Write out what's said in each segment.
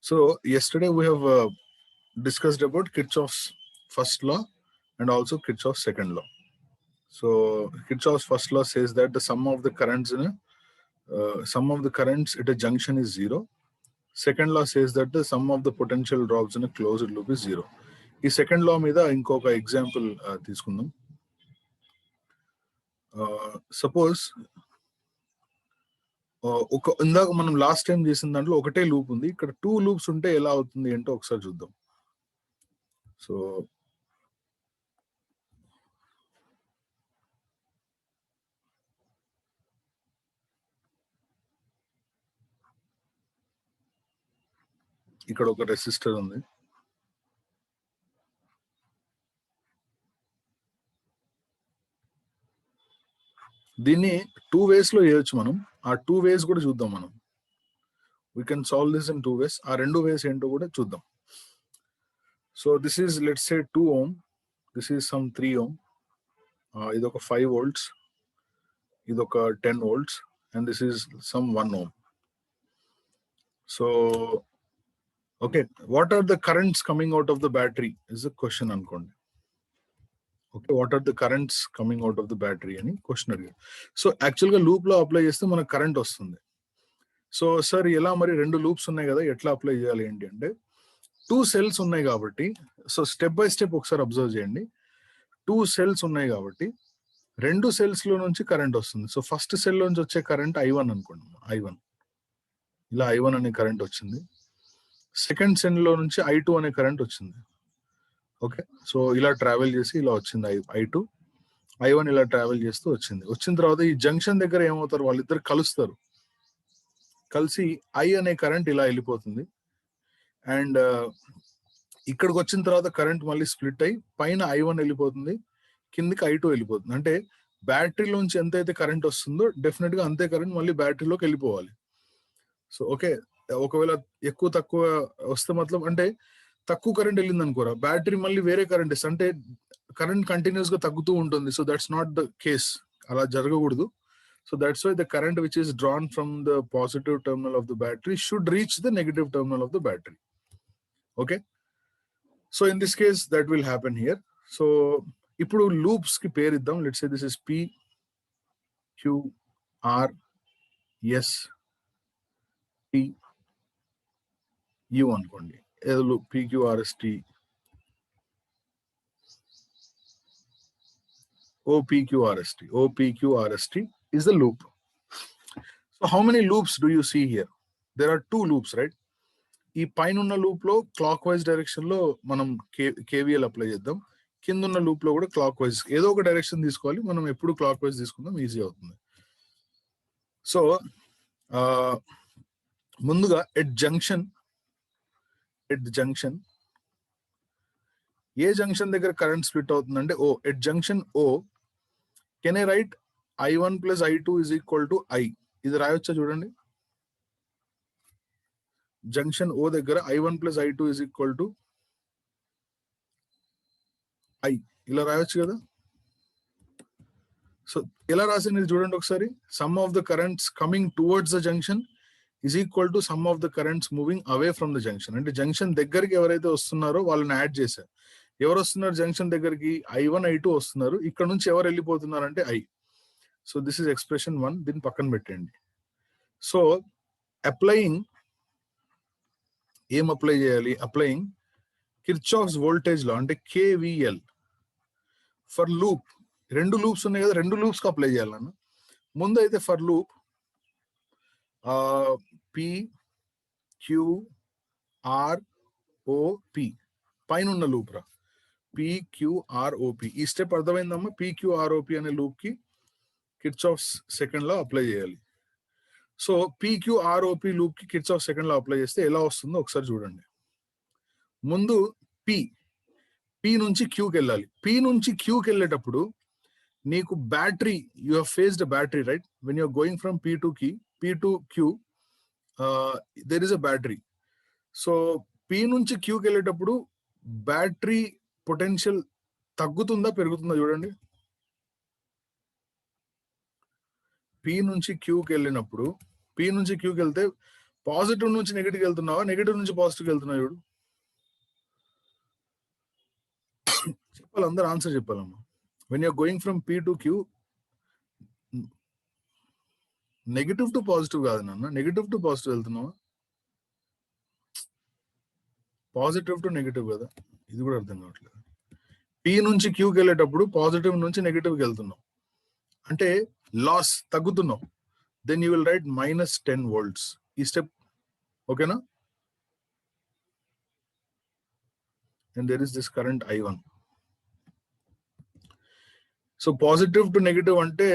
So yesterday we have discussed about Kirchhoff's first law and also Kirchhoff's second law. So Kirchhoff's first law says that the sum of the currents at a junction is zero. Second law says that the sum of the potential drops in a closed loop is zero. ఈ second లా మీద ఇంకొక example తీసుకుందాం. Suppose ఇందాక మనం last time చేసిన దాంట్లో ఒకటే loop ఉంది, ఇక్కడ 2 లూప్స్ ఉంటే ఎలా అవుతుంది అంటే ఒకసారి చూద్దాం. సో ఇక్కడ ఒక రెసిస్టర్ ఉంది, దీన్ని 2 ways లో చేయొచ్చు. మనం ఆ 2 ways కూడా చూద్దాం. మనం we can solve this in 2 ways. ఆ 2 ways ఏంటో కూడా చూద్దాం. So this is, let's say 2 ohm, this is some 3 ohm, ఇది ఒక 5 volts, ఇది ఒక 10 volts, and this is some 1 ohm. So okay, what are the currents coming out of the battery is the question అనుకోండి. Okay, what are the currents coming out of the battery అని question అడిగారు. So యాక్చువల్గా loop లో apply చేస్తే మనకు current వస్తుంది. So sir ఎలా మరి 2 లూప్స్ ఉన్నాయి కదా, ఎట్లా అప్లై చేయాలి ఏంటి అంటే 2 cells ఉన్నాయి కాబట్టి, సో స్టెప్ బై స్టెప్ ఒకసారి అబ్జర్వ్ చేయండి. 2 cells ఉన్నాయి కాబట్టి 2 cells లో నుంచి కరెంట్ వస్తుంది. సో ఫస్ట్ సెల్ నుంచి వచ్చే కరెంట్ I1 అనుకోండి. I1 ఇలా I1 అనే కరెంట్ వచ్చింది. సెకండ్ సెల్ లో నుంచి I2 అనే కరెంట్ వచ్చింది. ఓకే, సో ఇలా ట్రావెల్ చేసి ఇలా వచ్చింది I2, I1 ఇలా ట్రావెల్ చేస్తూ వచ్చింది. వచ్చిన తర్వాత ఈ జంక్షన్ దగ్గర ఏమవుతారు, వాళ్ళిద్దరు కలుస్తారు. కలిసి I అనే కరెంట్ ఇలా వెళ్ళిపోతుంది. అండ్ ఇక్కడికి వచ్చిన తర్వాత కరెంట్ మళ్ళీ స్ప్లిట్ అయ్యి పైన I1 వెళ్ళిపోతుంది, కిందికి I2 వెళ్ళిపోతుంది. అంటే బ్యాటరీలోంచి ఎంతైతే కరెంట్ వస్తుందో డెఫినెట్ గా అంతే కరెంట్ మళ్ళీ బ్యాటరీలోకి వెళ్ళిపోవాలి. సో ఓకే, ఒకవేళ ఎక్కువ తక్కువ వస్తే మతలబ్ అంటే తక్కువ కరెంట్ వెళ్ళింది అనుకోరా, బ్యాటరీ మళ్ళీ వేరే కరెంట్ ఇస్తుంది, అంటే కరెంట్ కంటిన్యూస్ గా తగ్గుతూ ఉంటుంది. So that's not the case, అలా జరగకూడదు. So that's why the current which is drawn from the positive terminal of the battery should reach the negative terminal of the battery. Okay, so in this case that will happen here. So ఇప్పుడు loops కి పేరు ఇద్దాం. Let's say this is P, Q, R, S, T, U అనుకోండి. ఏదో loop P, Q, R, S, T, O, P, Q, R, S, T, O, P, Q, R, S, T is the loop. So how many loops do you see here? There are 2 loops, right? ఈ పైన ఉన్న loop లో clock wise direction లో మనం KVL apply చేద్దాం. కింద ఉన్న loop లో కూడా క్లాక్ వైజ్ ఏదో ఒక డైరెక్షన్ తీసుకోవాలి. మనం ఎప్పుడు క్లాక్ వైజ్ తీసుకుందాం, ఈజీ అవుతుంది. సో ముందుగా ఎట్ జంక్షన్ ఏ జంక్షన్ దగ్గర కరెంట్ స్ప్లిట్ అవుతుందంటే O, at junction O can I write I1 + I2 = I. ఇది రాయొచ్చా చూడండి. జంక్షన్ ఓ దగ్గర I1 + I2 = I ఇలా రాయొచ్చు కదా. సో ఎలా రాసింది చూడండి ఒకసారి. Some of the currents coming towards the junction = some of the currents moving away from the junction. అంటే జంక్షన్ దగ్గరికి ఎవరైతే వస్తున్నారో వాళ్ళని యాడ్ చేశారు. ఎవరు వస్తున్నారు జంక్షన్ దగ్గరికి? I1, I2 వస్తున్నారు. ఇక్కడ నుంచి ఎవరు వెళ్ళిపోతున్నారంటే I. So this is expression 1. దీన్ని పక్కన పెట్టండి. సో అప్లయింగ్ ఏం అప్లై చేయాలి? అప్లయింగ్ కిర్చాఫ్స్ వోల్టేజ్ లా అంటే KVL ఫర్ లూప్. 2 లూప్స్ ఉన్నాయి కదా, 2 లూప్స్ కి అప్లై చేయాలన్న. ముందు అయితే for loop P, Q, R, O, P పైన ఉన్న లూప్ రా, P, Q, R, O, P. ఈ స్టెప్ అర్థమైందమ్మా? P, Q, R, O, P అనే లూప్ కి కిర్చాఫ్స్ సెకండ్ లా అప్లై చేయాలి. సో PQROP లూప్ కి కిర్చాఫ్ సెకండ్ లా అప్లై చేస్తే ఎలా వస్తుందో ఒకసారి చూడండి. ముందు P నుంచి Qకి వెళ్ళాలి. P నుంచి Qకి వెళ్ళేటప్పుడు నీకు battery, you have faced battery, right? When you are going from P to Q, there is a battery. So P నుంచి Qకి వెళ్ళేటప్పుడు బ్యాటరీ పొటెన్షియల్ తగ్గుతుందా పెరుగుతుందా చూడండి. P నుంచి Qకి వెళ్ళినప్పుడు, P నుంచి Qకి వెళ్తే పాజిటివ్ నుంచి నెగిటివ్ వెళ్తున్నావా, నెగిటివ్ నుంచి పాజిటివ్ వెళ్తున్నావు? ఇప్పుడు చెప్పాలి, అందరూ ఆన్సర్ చెప్పాలమ్మా. When you're going from P to Q, negative to positive కాదు నాన్న, నెగిటివ్ టు పాజిటివ్ వెళ్తున్నావా? పాజిటివ్ టు నెగిటివ్ కదా, ఇది కూడా అర్థం కావట్లేదు. పీ నుంచి క్యూకి వెళ్ళేటప్పుడు పాజిటివ్ నుంచి నెగిటివ్కి వెళ్తున్నాం అంటే లాస్ తగ్గుతున్నాం. Then you will write -10 volts. ఈ స్టెప్ ఓకేనా? And there is this current I1. So positive to negative అంటే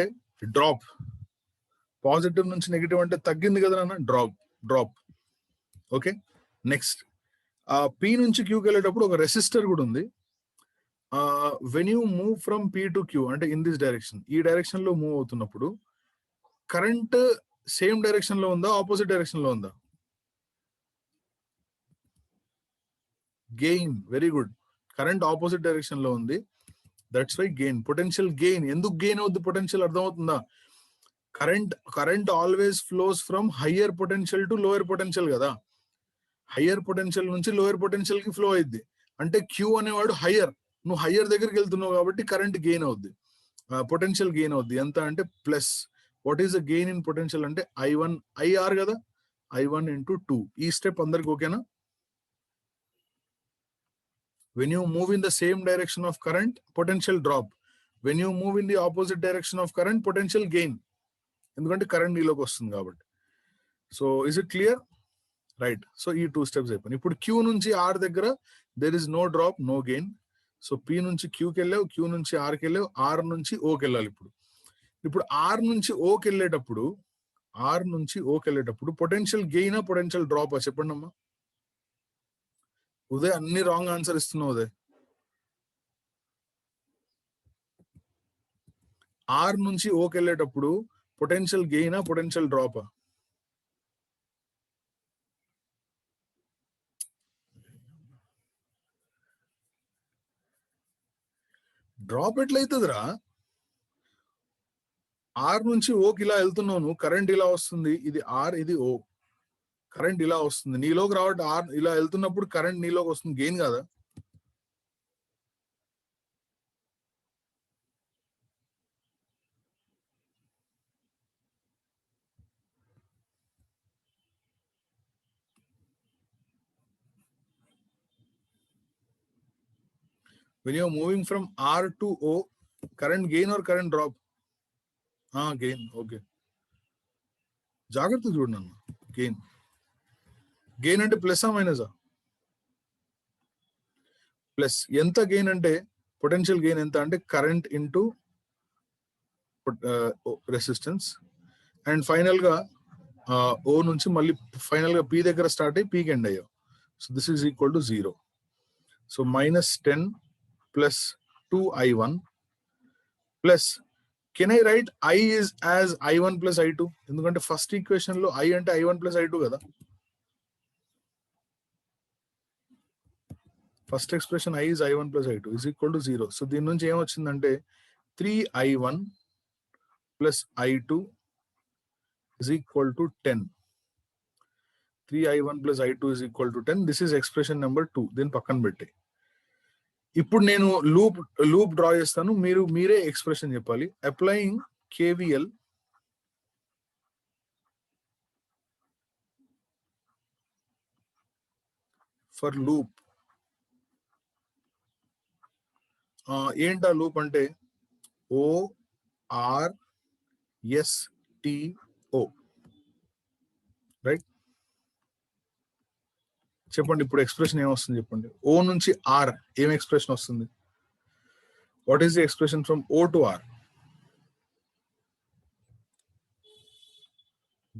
డ్రాప్, పాజిటివ్ నుంచి నెగిటివ్ అంటే తగ్గింది కదా నాన్న, డ్రాప్. ఓకే, నెక్స్ట్ పీ నుంచి క్యూకి వెళ్ళేటప్పుడు ఒక రెసిస్టర్ కూడా ఉంది. When you move from P to Q అంటే ఇన్ దిస్ డైరెక్షన్, ఈ డైరెక్షన్ లో మూవ్ అవుతున్నప్పుడు కరెంట్ సేమ్ డైరెక్షన్ లో ఉందా, ఆపోజిట్ డైరెక్షన్ లో ఉందా? Gain, very good. Current opposite direction లో ఉంది, that's why gain. Potential gain, ఎందుకు గెయిన్ అవుద్ది పొటెన్షియల్ అర్థమవుతుందా? Current always flows from higher potential to lower potential కదా. హయ్యర్ పొటెన్షియల్ నుంచి లోయర్ పొటెన్షియల్ కి ఫ్లో అయింది అంటే క్యూ అనేవాడు హయ్యర్, నువ్వు హయ్యర్ దగ్గరికి వెళ్తున్నావు కాబట్టి కరెంట్ గెయిన్ అవుద్ది, పొటెన్షియల్ గెయిన్ అవుద్ది. ఎంత అంటే plus. What is the gain in potential అంటే I1 IR కదా, I1 into 2. ఈ స్టెప్ అందరికి ఓకేనా? When you move in the same direction of current, potential drop. When you move in the opposite direction of current, potential gain. ఎందుకంటే current నీలోకి వస్తుంది కాబట్టి. So is it clear? Right. So ఈ 2 steps అయిపోయినాయి. ఇప్పుడు Q నుంచి R దగ్గర there is no drop, no gain. So P నుంచి క్యూకి వెళ్ళావు, క్యూ నుంచి ఆర్కి వెళ్ళావు, ఆర్ నుంచి ఓకి వెళ్ళాలి. ఇప్పుడు ఆర్ నుంచి ఓకి వెళ్ళేటప్పుడు పొటెన్షియల్ గెయినా పొటెన్షియల్ డ్రాపా చెప్పండి అమ్మా. ఉదయ్ అన్ని రాంగ్ ఆన్సర్ ఇస్తున్నావు ఉదయ్. ఆర్ నుంచి ఓకి వెళ్ళేటప్పుడు పొటెన్షియల్ గెయినా పొటెన్షియల్ డ్రాపా? డ్రాప్ ఎట్లయితుందిరా? ఆర్ నుంచి ఓకి ఇలా వెళ్తున్నావు నువ్వు, కరెంట్ ఇలా వస్తుంది, ఇది ఆర్ ఇది ఓ, కరెంట్ ఇలా వస్తుంది నీలోకి రావడం. ఆర్ ఇలా వెళ్తున్నప్పుడు కరెంట్ నీలోకి వస్తుంది, గెయిన్ కదా. When you are moving from R to O, current gain or current drop? Gain. Okay. జాగ్రత్త చూడండి అన్న. గెయిన్ అంటే ప్లస్సా మైనసా? ప్లస్. ఎంత గెయిన్ అంటే పొటెన్షియల్ గెయిన్ ఎంత అంటే current into resistance. And final గా ఓ నుంచి మళ్ళీ ఫైనల్ గా పి దగ్గర స్టార్ట్ అయ్యి పీకి ఎండ్ అయ్యావు. So this is equal to 0. So -10 plus 2I1 plus, can I write I is as I1 plus I2? ఎందుకంటే ఫస్ట్ ఈక్వేషన్ లో I అంటే I1 plus I2 కదా. First expression I is I1 plus I2 is equal to 0. So దీని నుంచి ఏమొచ్చిందంటే 3I1 plus I2 is equal to 10. 3I1 plus I2 is equal to 10. This is expression number 2. దీని పక్కన పెట్టి ఇప్పుడు నేను loop draw చేస్తాను, మీరే ఎక్స్ప్రెషన్ చెప్పాలి. Applying KVL for loop. ఏంటా లూప్ అంటే ORSTO, రైట్? చెప్పండి ఇప్పుడు ఎక్స్ప్రెషన్ ఏమొస్తుంది చెప్పండి. ఓ నుంచి ఆర్ ఏం ఎక్స్ప్రెషన్ వస్తుంది? What is the expression from O to R?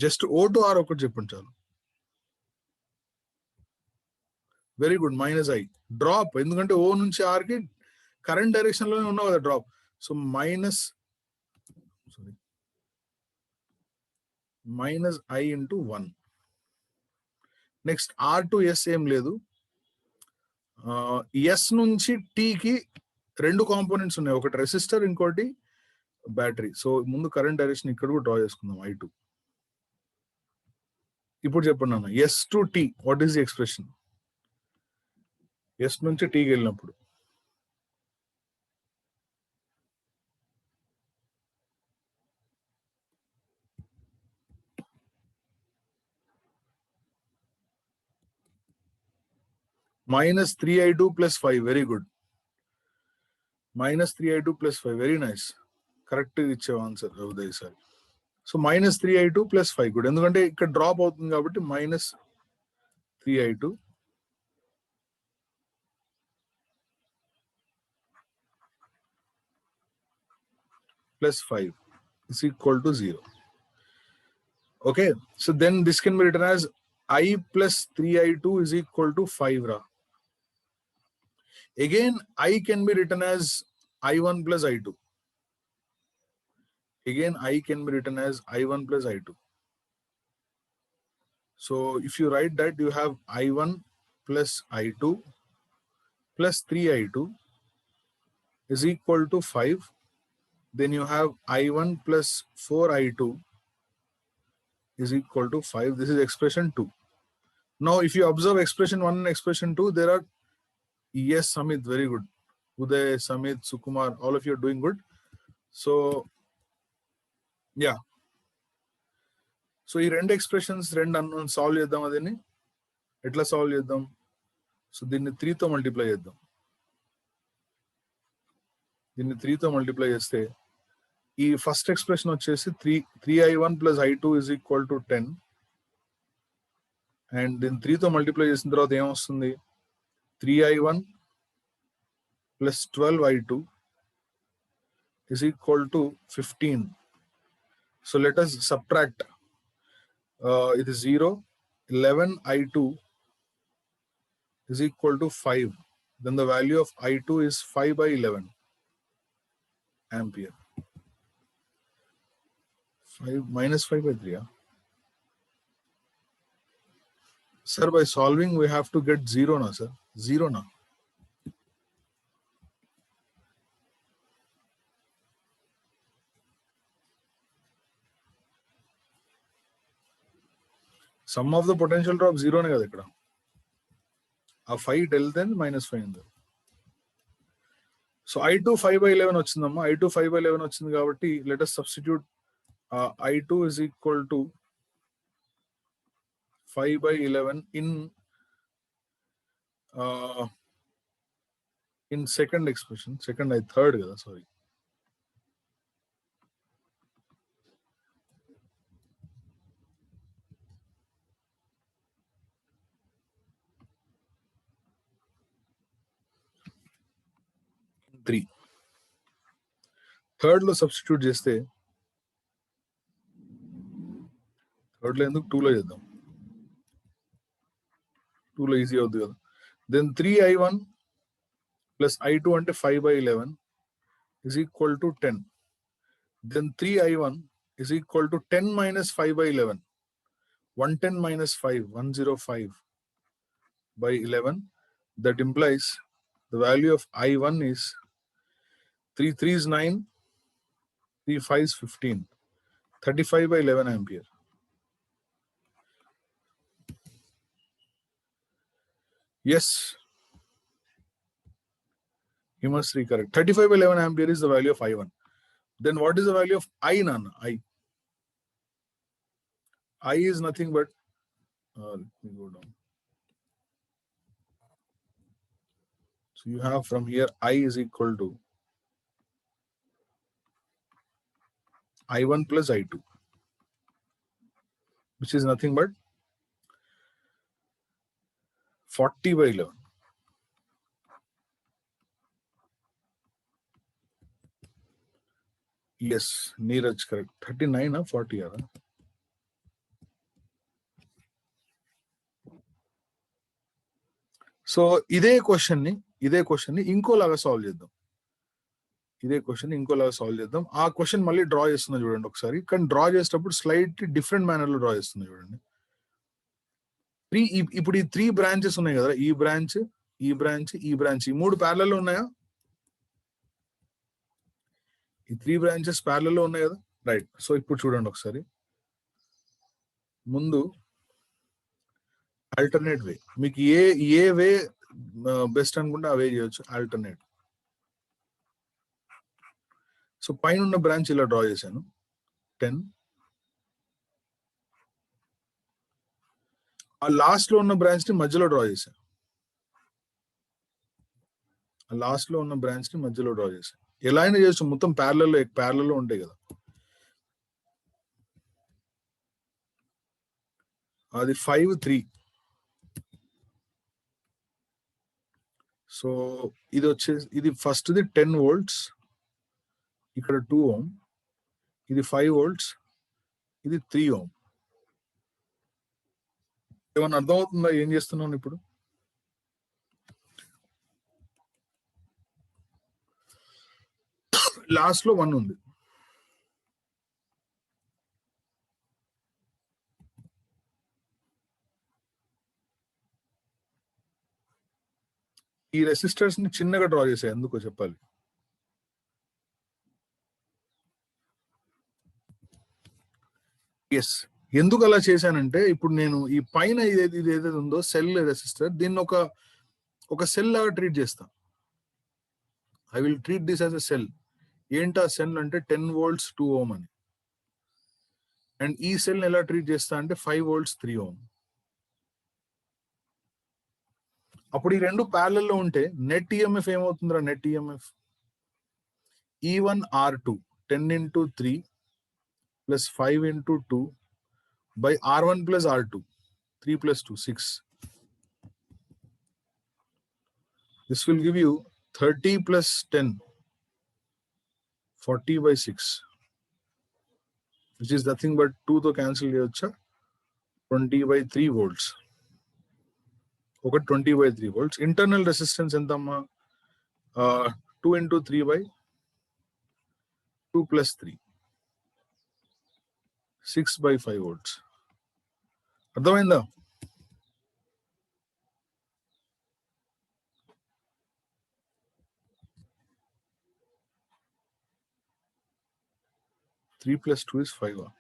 Just O to R ఒకటి చెప్పండి చాలు. Very good, -I. డ్రాప్, ఎందుకంటే ఓ నుంచి ఆర్ కి కరెంట్ డైరెక్షన్ లోనే ఉన్నావు కదా drop. So -I into 1. Next R to S ఏం లేదు. ఎస్ నుంచి టీకి 2 కాంపోనెంట్స్ ఉన్నాయి, ఒకటి రెసిస్టర్ ఇంకోటి బ్యాటరీ. సో ముందు కరెంట్ డైరెక్షన్ ఇక్కడ కూడా డ్రా చేసుకుందాం I2. ఇప్పుడు చెప్పండి అన్న, S to T what is the expression? S నుంచి టీకి వెళ్ళినప్పుడు -3i2 + 5. Very good. -3i2 + 5. Very nice. Correct ఇచ్చావు answer Uday sir. So -3i2 + 5 good, ఎందుకంటే ఇక్కడ డ్రాప్ అవుతుంది కాబట్టి -3i2 + 5 is equal to 0. Okay, so then this can be written as I + 3i2 is equal to 5 ra. Again I can be written as I1 + I2. Again I can be written as I1 + I2. So if you write that, you have I1 + I2 + 3i2 is equal to 5. Then you have I1 + 4i2 is equal to 5. This is expression 2. Now if you observe expression 1 and expression 2, there are, yes Samit, very good. Uday, Samit, Sukumar, all of you are doing good. So yeah, so ఈ రెండు expressions రెండు solve చేద్దాం. అదని ఎట్లా solve చేద్దాం? So దీన్ని 3తో multiply చేద్దాం. దీన్ని 3తో మల్టిప్లై చేస్తే ఈ ఫస్ట్ ఎక్స్ప్రెషన్ వచ్చేసి 3i1 + I2 is equal to 10. And దీన్ని 3తో మల్టిప్లై చేసిన తర్వాత ఏమొస్తుంది? 3i1 + 12i2 is equal to 15. So let us subtract. It is 0. 11i2 is equal to 5. Then the value of I2 is 5/11 ampere. 5 - 5/3. Sir, by solving we have to get 0 na sir. 0 na. Sum of the potential drop 0 ne kada ikkada. A 5 del then -5 ఉంది. So I2 5/11 వచ్చిందమ్మా. I2 5/11 వచ్చింది కాబట్టి let us substitute I2 is equal to 5/11 in second expression. Second, third kada, sorry. Third లో substitute చేస్తే, third లో ఎందుకు 2లో చేద్దాం. 2లో ఈజీ అవుతుంది కదా. దెన్ 3i1 + I2 అంటే 5/11 is equal to 10. Then 3i1 is equal to 10 - 5/11. 110 - 5, 105/11. That implies the value of I1 is 3 3s 9, 3 5s 15, 35/11 ampere. Yes, you must be correct. 35/11 ampere is the value of I1. Then what is the value of I, Nana? I is nothing but, let me go down. So you have from here I is equal to I1 + I2, which is nothing but 40/11. Yes, Neeraj correct. 39 or 40 are. So ఇదే question ని ఇంకోలాగా solve చేద్దాం. ఆ question మళ్ళీ draw చేస్తున్నా చూడండి ఒకసారి. కానీ draw చేసేటప్పుడు స్లైట్ డిఫరెంట్ మేనర్ లో డ్రా చేస్తున్నా చూడండి. ఇప్పుడు ఈ 3 బ్రాంచెస్ ఉన్నాయి కదా, ఈ బ్రాంచ్, ఈ బ్రాంచ్, ఈ బ్రాంచ్, ఈ 3 ప్యారలల్ లో ఉన్నాయా? ఈ 3 బ్రాంచెస్ ప్యారలల్ లో ఉన్నాయి కదా, రైట్. సో ఇప్పుడు చూడండి ఒకసారి. ముందు ఆల్టర్నేట్ వే, మీకు ఏ వే బెస్ట్ అనుకుంటే అవే చేయొచ్చు, ఆల్టర్నేట్. సో పైన ఉన్న బ్రాంచ్ ఇలా డ్రా చేశాను 10. ఆ లాస్ట్ లో ఉన్న బ్రాంచ్ ని మధ్యలో డ్రా చేశాను. లాస్ట్ లో ఉన్న బ్రాంచ్ ని మధ్యలో డ్రా చేశాను. ఎలా అయినా చేయొచ్చు, మొత్తం ప్యారలల్ లో ఉంటాయి కదా. అది 5, 3. సో ఇది వచ్చేసి ఇది ఫస్ట్ది 10 volts, ఇక్కడ 2 ohm, ఇది 5 volts, ఇది 3 ohm. ఏమన్నా అర్థమవుతుందా ఏం చేస్తున్నాను ఇప్పుడు? లాస్ట్ లో 1 ఉంది. ఈ రెసిస్టర్స్ ని చిన్నగా డ్రా చేసా, ఎందుకో చెప్పాలి. ఎస్, ఎందుకు అలా చేశానంటే ఇప్పుడు నేను ఈ పైన ఇది ఏదైతే ఉందో సెల్ రెసిస్టర్, దీన్ని ఒక సెల్ లాగా ట్రీట్ చేస్తా. I will treat this as a cell. ఏంటి ఆ సెల్ అంటే 10 volts 2 ohm అని. అండ్ ఈ సెల్ ఎలా ట్రీట్ చేస్తా అంటే 5 volts 3 ohm. అప్పుడు ఈ రెండు ప్యారలల్ లో ఉంటే నెట్ ఈఎంఎఫ్ ఏమవుతుందిరా? Net EMF E1 R2 10 into 3 plus 5 into 2 by R1 plus R2, 3 plus 2, 6. This will give you 30 plus 10, 40 by 6, which is nothing but 2 to cancel cheyocha, 20 by 3 volts. Okay, 20 by 3 volts. Internal resistance entamma 2 into 3 by 2 plus 3, 6 by 5 volts. అర్థమైందా? Three plus 2 is 5.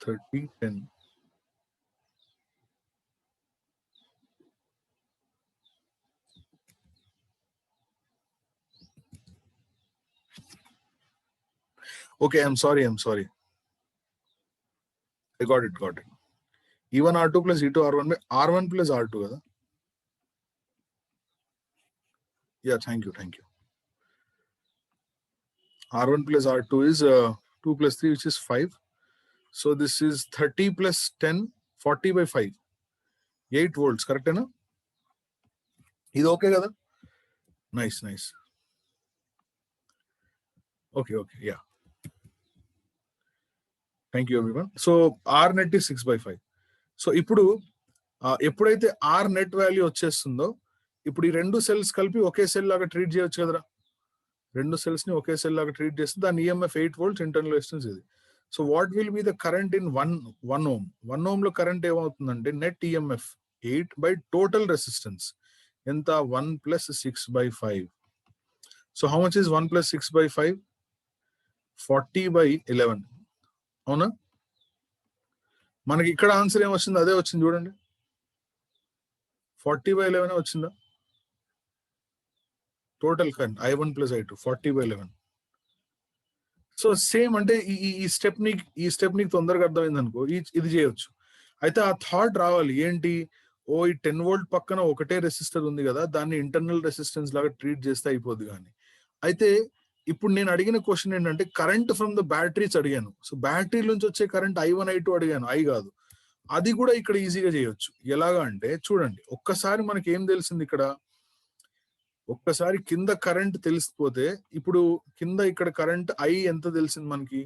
30, 10. Okay, I'm sorry. I got it. E1 R2 plus E2 R1 by R1 plus R2 kada? Yeah, thank you. R1 plus R2 is 2 plus 3, which is 5. So this is 30 plus 10, 40 by 5, 8 volts, correct na? Is okay kada? Nice. Okay, yeah. Thank you everyone. So R net is 6 by 5. So ఇప్పుడు ఎప్పుడైతే R net value వచ్చేస్తుందో ఇప్పుడు ఈ రెండు cells కలిపి ఒకే cell లాగా treat చేయొచ్చు కదరా. రెండు సెల్స్ ని ఒకే సెల్ లాగా ట్రీట్ చేస్తే దాని ఈఎంఎఫ్ 8 volts, ఇంటర్నల్ రెసిస్టెన్స్ ఇది. So what will be the current in 1 ohm? 1 ohm లో కరెంట్ ఏమవుతుందంటే net EMF 8 by total resistance ఎంత? 1 plus 6 by 5. So how much is 1 plus 6 by 5? 40 by 11. అవునా? మనకి ఇక్కడ ఆన్సర్ ఏమొచ్చింది? అదే వచ్చింది చూడండి, 40 by 11 వచ్చిందా? Total current I1 plus I2 40 by 11. So same అంటే ఈ స్టెప్ నీకు తొందరగా అర్థమైంది అనుకో, ఇది చేయొచ్చు. అయితే ఆ థాట్ రావాలి ఏంటి, ఓ ఈ 10 volt పక్కన ఒకటే రెసిస్టర్ ఉంది కదా, దాన్ని ఇంటర్నల్ రెసిస్టెన్స్ లాగా ట్రీట్ చేస్తే అయిపోద్ది. కానీ అయితే ఇప్పుడు నేను అడిగిన క్వశ్చన్ ఏంటంటే కరెంట్ ఫ్రమ్ ద బ్యాటరీస్ అడిగాను. సో బ్యాటరీ నుంచి వచ్చే కరెంట్ I1 I2 అడిగాను, I కాదు. అది కూడా ఇక్కడ ఈజీగా చేయొచ్చు. ఎలాగా అంటే చూడండి, ఒక్కసారి మనకి ఏం తెలిసింది ఇక్కడ, ఒక్కసారి కింద కరెంట్ తెలిసిపోతే ఇప్పుడు కింద ఇక్కడ కరెంట్ I ఎంత తెలిసింది మనకి?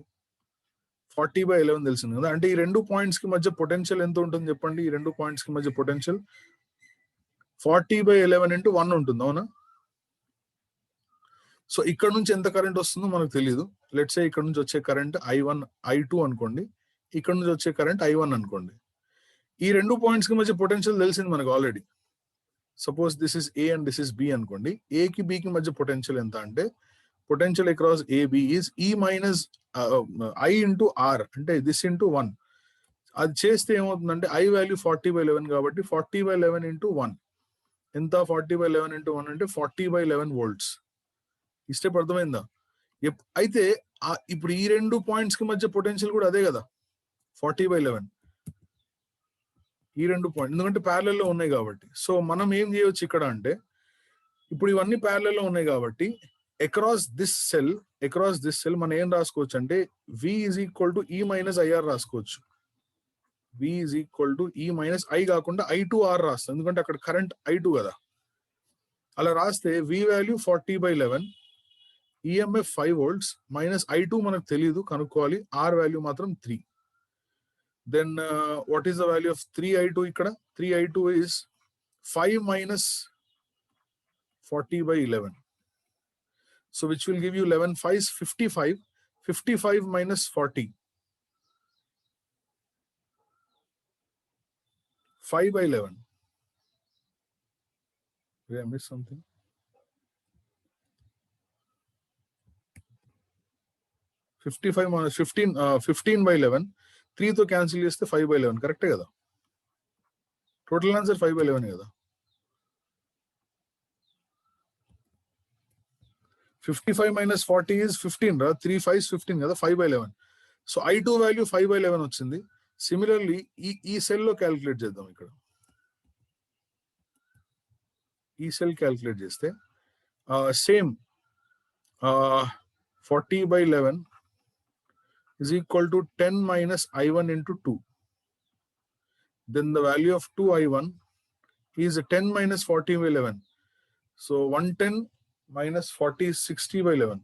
40 by 11 తెలిసింది కదా. అంటే ఈ రెండు పాయింట్స్ కి మధ్య పొటెన్షియల్ ఎంత ఉంటుంది చెప్పండి? ఈ రెండు పాయింట్స్ కి మధ్య పొటెన్షియల్ 40 by 11 into 1 ఉంటుంది, అవునా? సో ఇక్కడ నుంచి ఎంత కరెంట్ వస్తుందో మనకు తెలియదు. లెట్స్ సే ఇక్కడ నుంచి వచ్చే కరెంట్ I1 I2 అనుకోండి, ఇక్కడ నుంచి వచ్చే కరెంట్ I1 అనుకోండి. ఈ రెండు పాయింట్స్ కి మధ్య పొటెన్షియల్ తెలిసింది మనకు already. Suppose this is A and this is B అనుకోండి. A కి B కి మధ్య పొటెన్షియల్ ఎంత అంటే potential across AB is E minus I into R, అంటే దిస్ into 1. అది చేస్తే ఏమవుతుందంటే I వాల్యూ 40/11 కాబట్టి 40/11 ఇంటూ 1 ఎంత 40/11 ఇంటూ 1 అంటే 40/11 volts. ఈ స్టెప్ అర్థమైందా? అయితే ఇప్పుడు ఈ రెండు పాయింట్స్ కి మధ్య పొటెన్షియల్ కూడా అదే కదా 40/11 ఈ రెండు పాయింట్ ఎందుకంటే ప్యారలల్ లో ఉన్నాయి కాబట్టి. సో మనం ఏం చేయొచ్చు ఇక్కడ అంటే ఇప్పుడు ఇవన్నీ ప్యారలల్ లో ఉన్నాయి కాబట్టి అక్రాస్ దిస్ సెల్ మనం ఏం రాసుకోవచ్చు అంటే V is equal to E minus IR రాసుకోవచ్చు. V is equal to E minus I కాకుండా I2R రాస్తాం ఎందుకంటే అక్కడ కరెంట్ I2 కదా. అలా రాస్తే V value 40/11 EMF 5 volts minus I2 మనకు తెలియదు కనుక్కోవాలి. R వాల్యూ మాత్రం 3. Then what is the value of 3I2 ఇక్కడ? 3I2 is 5 minus 40/11. So which will give you 11 5s 55. 55 minus 40. 5/11. Did I miss something? 55 minus 15, 15/11. 3 తో cancel చేస్తే 5/11 కరెక్టే కదా. Total answer 5/11 కదా. 55 minus 40 is 15 రా. 3 5s 15 కదా. 5/11. సో I2 వాల్యూ 5/11 వచ్చింది. Similarly ఈ సెల్ లో క్యాలిక్యులేట్ చేద్దాం. ఇక్కడ ఈ సెల్ క్యాలిక్యులేట్ చేస్తే same 40/11 is equal to 10 minus I1 into 2. Then the value of 2I1 is 10 minus 40/11. So 110 minus 40 is 60/11.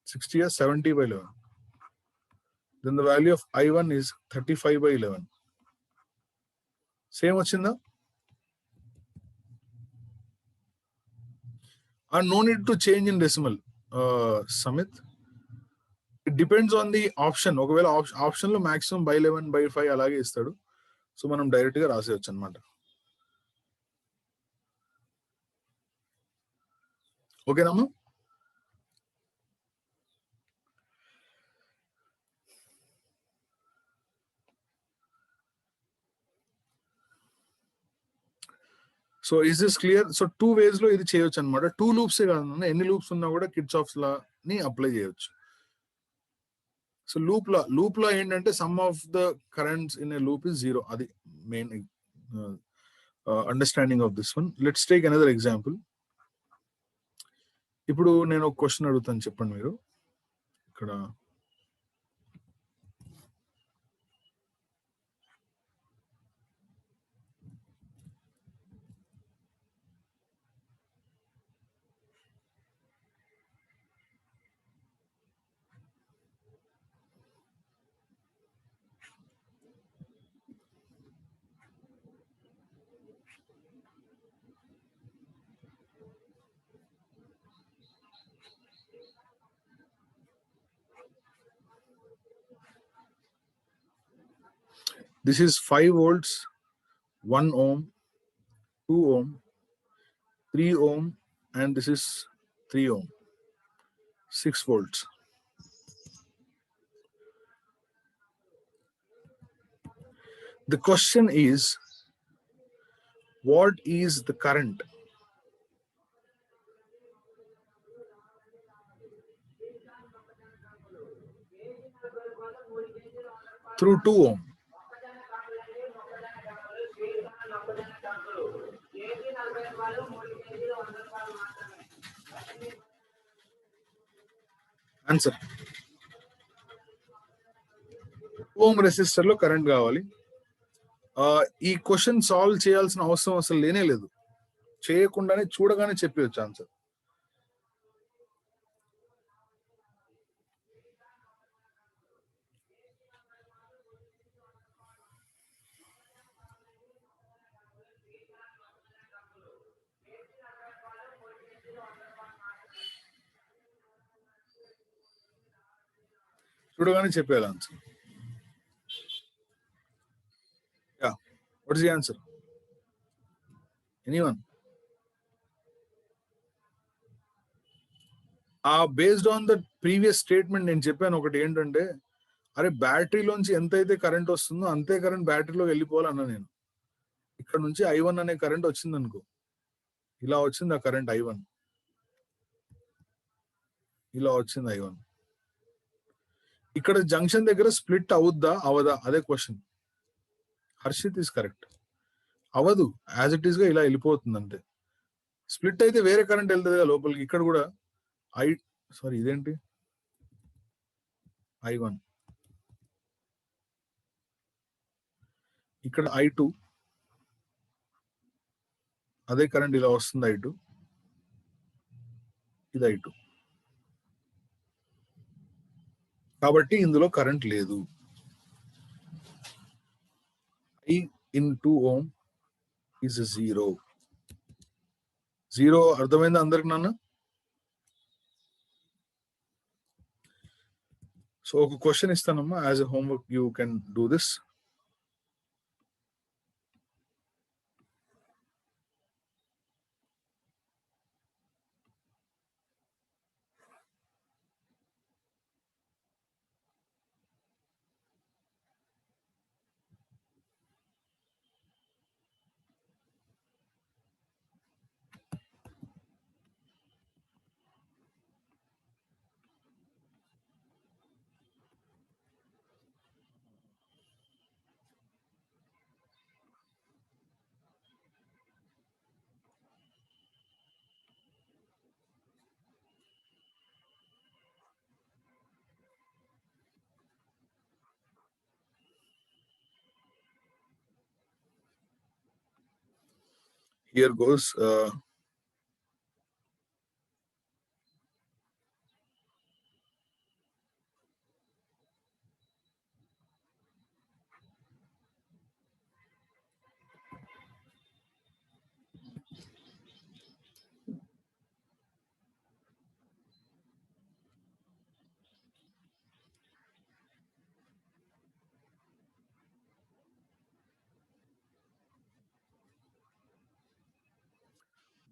60 is 70/11. Then the value of I1 is 35/11. Same వచ్చిందా? And no need to change in decimal, Samit. It depends on the option. ఒకవేళ option లో maximum by 11 by 5 అలాగే ఇస్తాడు. So మనం direct గా రాసేయచ్చు అనమాట. ఓకేనమ్మా? So is this clear? So 2 ways లో ఇది చేయొచ్చు అనమాట. 2 లూప్స్ కాదు, ఎన్ని లూప్స్ ఉన్నా కూడా కిర్చాఫ్స్ లా ని అప్లై చేయొచ్చు. సో లూప్ లో ఏంటంటే some of the currents in a loop is 0. అది main understanding of this one. Let's take another example. ఇప్పుడు నేను ఒక క్వశ్చన్ అడుగుతాను, చెప్పండి మీరు. ఇక్కడ this is 5 volts, 1 ohm, 2 ohm, 3 ohm, and this is 3 ohm, 6 volts. The question is, what is the current through 2 ohm? Answer 2 ohm resistor లో current కావాలి. ఈ క్వశ్చన్ సాల్వ్ చేయాల్సిన అవసరం అసలు లేనే లేదు. చేయకుండానే చూడగానే చెప్పవచ్చు ఆన్సర్. చూడగానే చెప్పేయాలి answer. Yeah, what is the answer? Anyone? Based on the previous statement నేను చెప్పాను ఒకటి ఏంటంటే అరే బ్యాటరీలోంచి ఎంతైతే కరెంట్ వస్తుందో అంతే కరెంట్ బ్యాటరీలోకి వెళ్ళిపోవాలన్నా నేను. ఇక్కడ నుంచి I1 అనే కరెంట్ వచ్చిందనుకో, ఇలా వచ్చింది ఆ కరెంట్ I1, ఇలా వచ్చింది I1. ఇక్కడ జంక్షన్ దగ్గర స్ప్లిట్ అవుద్దా అవదా అదే క్వశ్చన్. Harshit is correct. అవదు, యాజ్ ఇట్ ఈస్ గా ఇలా వెళ్ళిపోతుంది అంతే. స్ప్లిట్ అయితే వేరే కరెంట్ వెళ్తుంది కదా లోపలికి. ఇక్కడ కూడా ఇదేంటి I1, ఇక్కడ I2, అదే కరెంట్ ఇలా వస్తుంది I2, ఇది I2. కాబట్టి ఇందులో కరెంట్ లేదు. I in 2 ohm is 0. 0 అర్థమైందా అందరికి నాన్న? సో ఒక క్వశ్చన్ ఇస్తానమ్మా, as a homework you can do this. Here goes.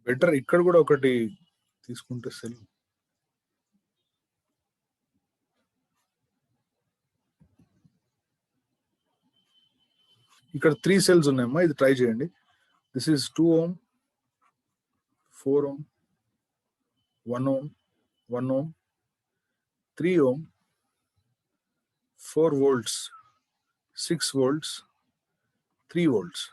Better ఇక్కడ కూడా ఒకటి తీసుకుంటే సెల్. ఇక్కడ 3 సెల్స్ ఉన్నాయమ్మా, ఇది ట్రై చేయండి. This is 2 ohm, 4 ohm, 1 ohm, 1 ohm, 3 ohm, 4 volts, 6 volts, 3 volts.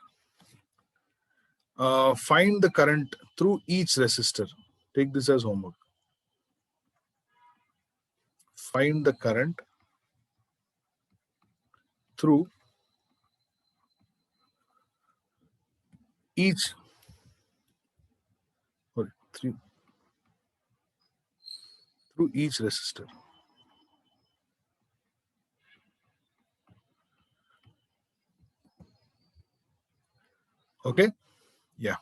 Find the current through each resistor. Take this as homework. Find the current through each through each resistor. Okay, yeah.